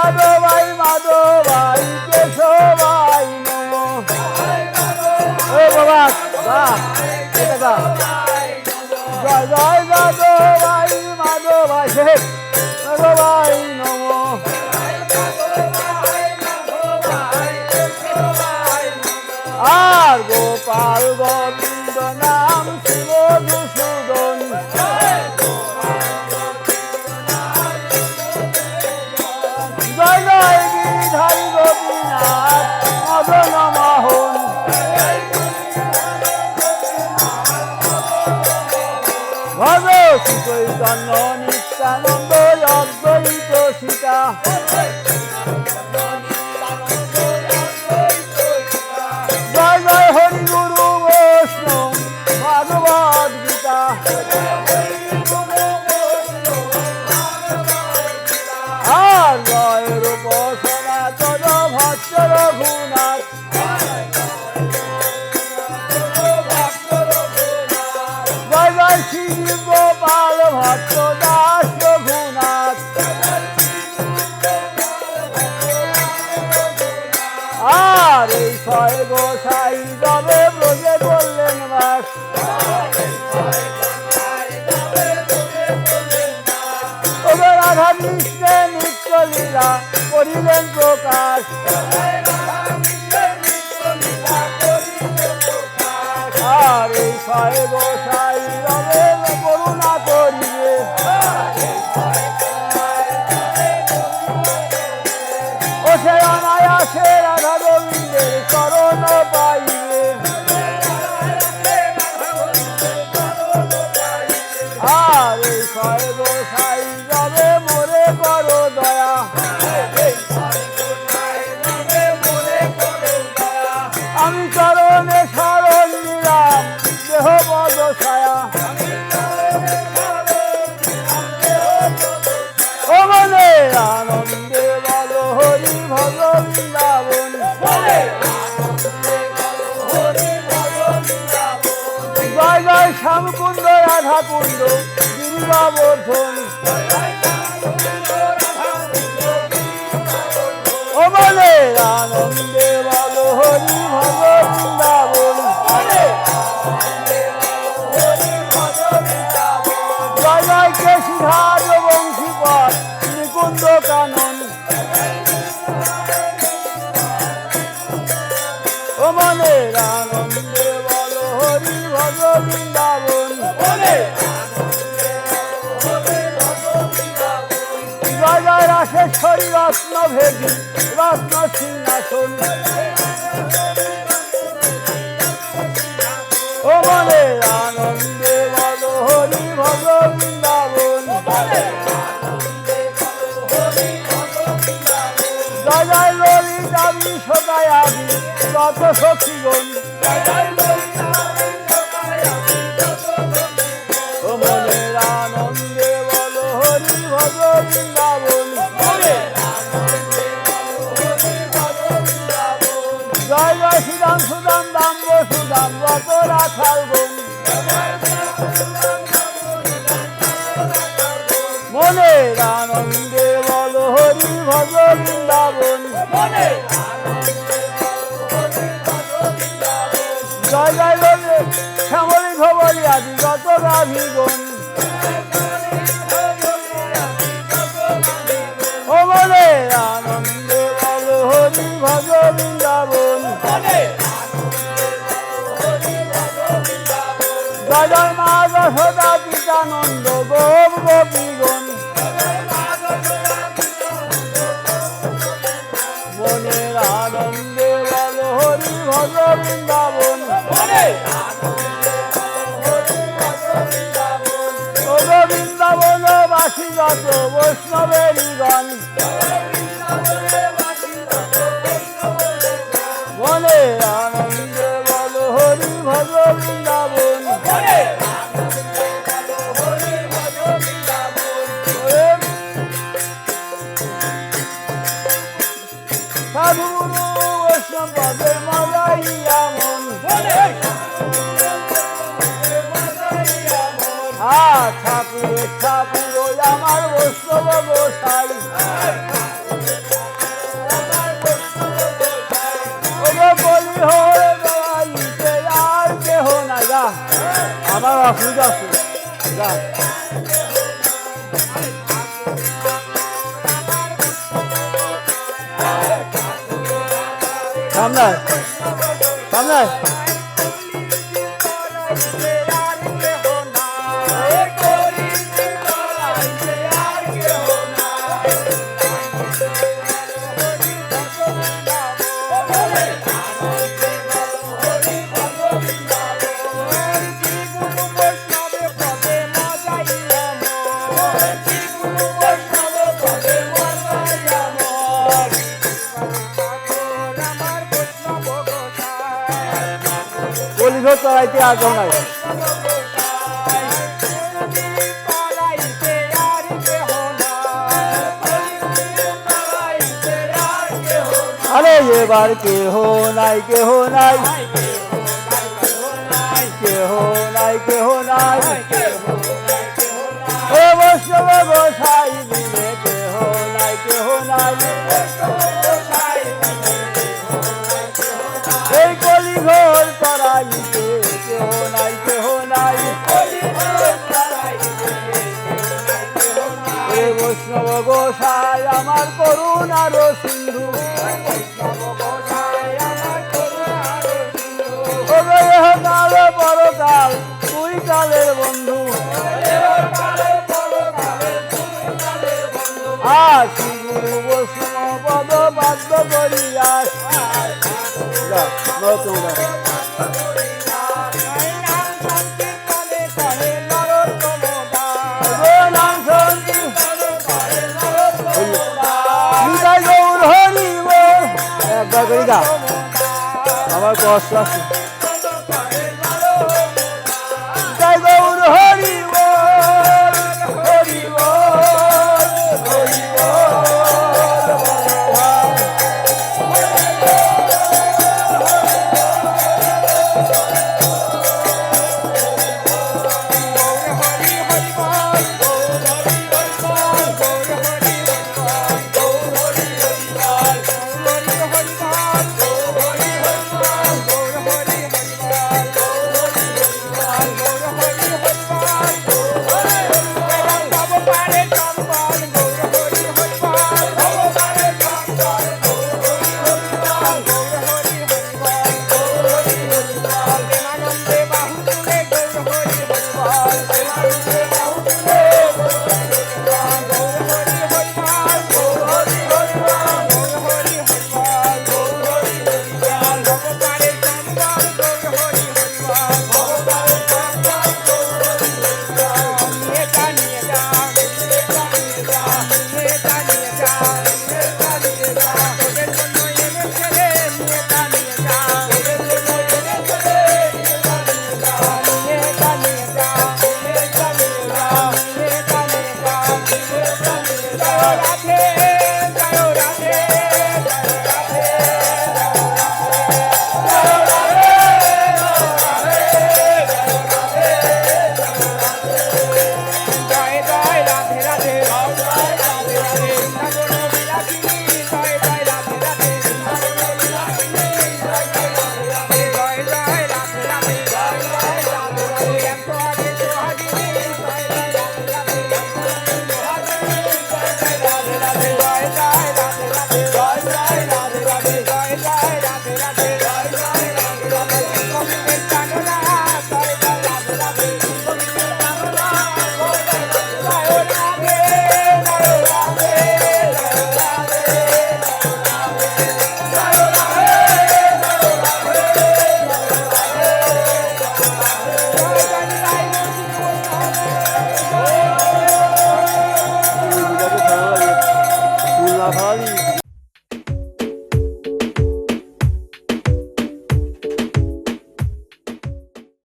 যাদবাই মাধবাই কেশবাই নমো। ও বাবা বাহ এটা গা। জয় জয় যাদবাই মাধবাই মাধবাই নমো। আর গোপাল গোবিন্দ নাম শিব দুসূদন। জয় জয় গিরিধারী গোপীনাথ মদন মোহন। ভজ শ্রী চৈতন্য নিত্যানন্দ অদ্বৈত সীতা। জয় জয় হরি গুরু বৈষ্ণব ভাগবত গীতা। আর জয় রূপ সনাতন ভক্ত রঘুনাথ। জয় জয় শ্রী গোপাল ভক্ত দাস রঘুনাথ। আর এই ছয় গোসাই যাবে ব্রজে করলেন বাস। ওদের রাধা কৃষ্ণের নিত্য লীলা করিলেন প্রকাশ। আর এই ছয় গোসাই যাবে করুণা করিবে। ও সে অনায়াসে রাধা গোবিন্দের চরণ পাইবে। আর এই ছয় গোসাই যাবে মোরে করো দয়া। আমি চরণে শরণ নিলাম দেহ পদ ছায়া। ও মনে আনন্দে বলো হরি ভজ বৃন্দাবন। জয় জয় শ্যামকুণ্ড রাধা কুণ্ড গিরিবাবর্ধন। ও মনে আনন্দে বলো হরি ভজ বৃন্দাবন। জয় জয় কেশিধার বংশীপদ নিকুঞ্জ কানন। ও মনে আনন্দে বলো হরি ভজ বৃন্দাবন। জয় জয় রাশেশ্বরী রত্ন ভেদি রত্ন সিংহাসন। ও মনে আনন্দে বলো হরি ভজ বৃন্দাবন। জয় জয় ললিতা বিশ্বকায়াদি যত সখীগণ। ও মনে আনন্দে বলো হরি ভজ বৃন্দাবন। জয় জয় শ্রীরাম সুদাম দাম বসুদাম যত রাখালগণ। মনে আনন্দে বলো হরি ভজ বৃন্দাবন। জয় জয় লোকে শ্যামলী ধবলী আদি যত গাভীগণ। ও মনে আনন্দে বলো হরি ভজ বৃন্দাবন। জয় জয় মা যশোদা পিতানন্দ গোপ গোপীগণ। মনের আনন্দে বলো হরি ভজ বৃন্দাবন। ও বৃন্দাবন বাসী যত বৈষ্ণবেরই গণ। মনের আনন্দে বলো হরি ভজ বৃন্দাবন। সাধু গুরু বৈষ্ণব পদে মজাইয়া মন। ঠাকুর ঠাকুর আমার বৈষ্ণব গোসাই। অসুবিধা আছে যা সামনে সামনে পুলিশ চড়াইতে আগ্রহ নাই আরে এবার কেহ নাই কেহ নাই কেহ নাই কেহ নাই ও বৈষ্ণব গোসাই দিলে কেহ নাই কেহ নাই এই কলি ঘর চড়াইতে কেহ নাই কেহ নাই এ বৈষ্ণব গোসাই আমার করুণার সিন্ধু কালে পরকাল তুই কালের বন্ধু আসি গুরু বৈষ্ণব পদ বাধ্য করিয়া নতুন আমার কষ্ট আছে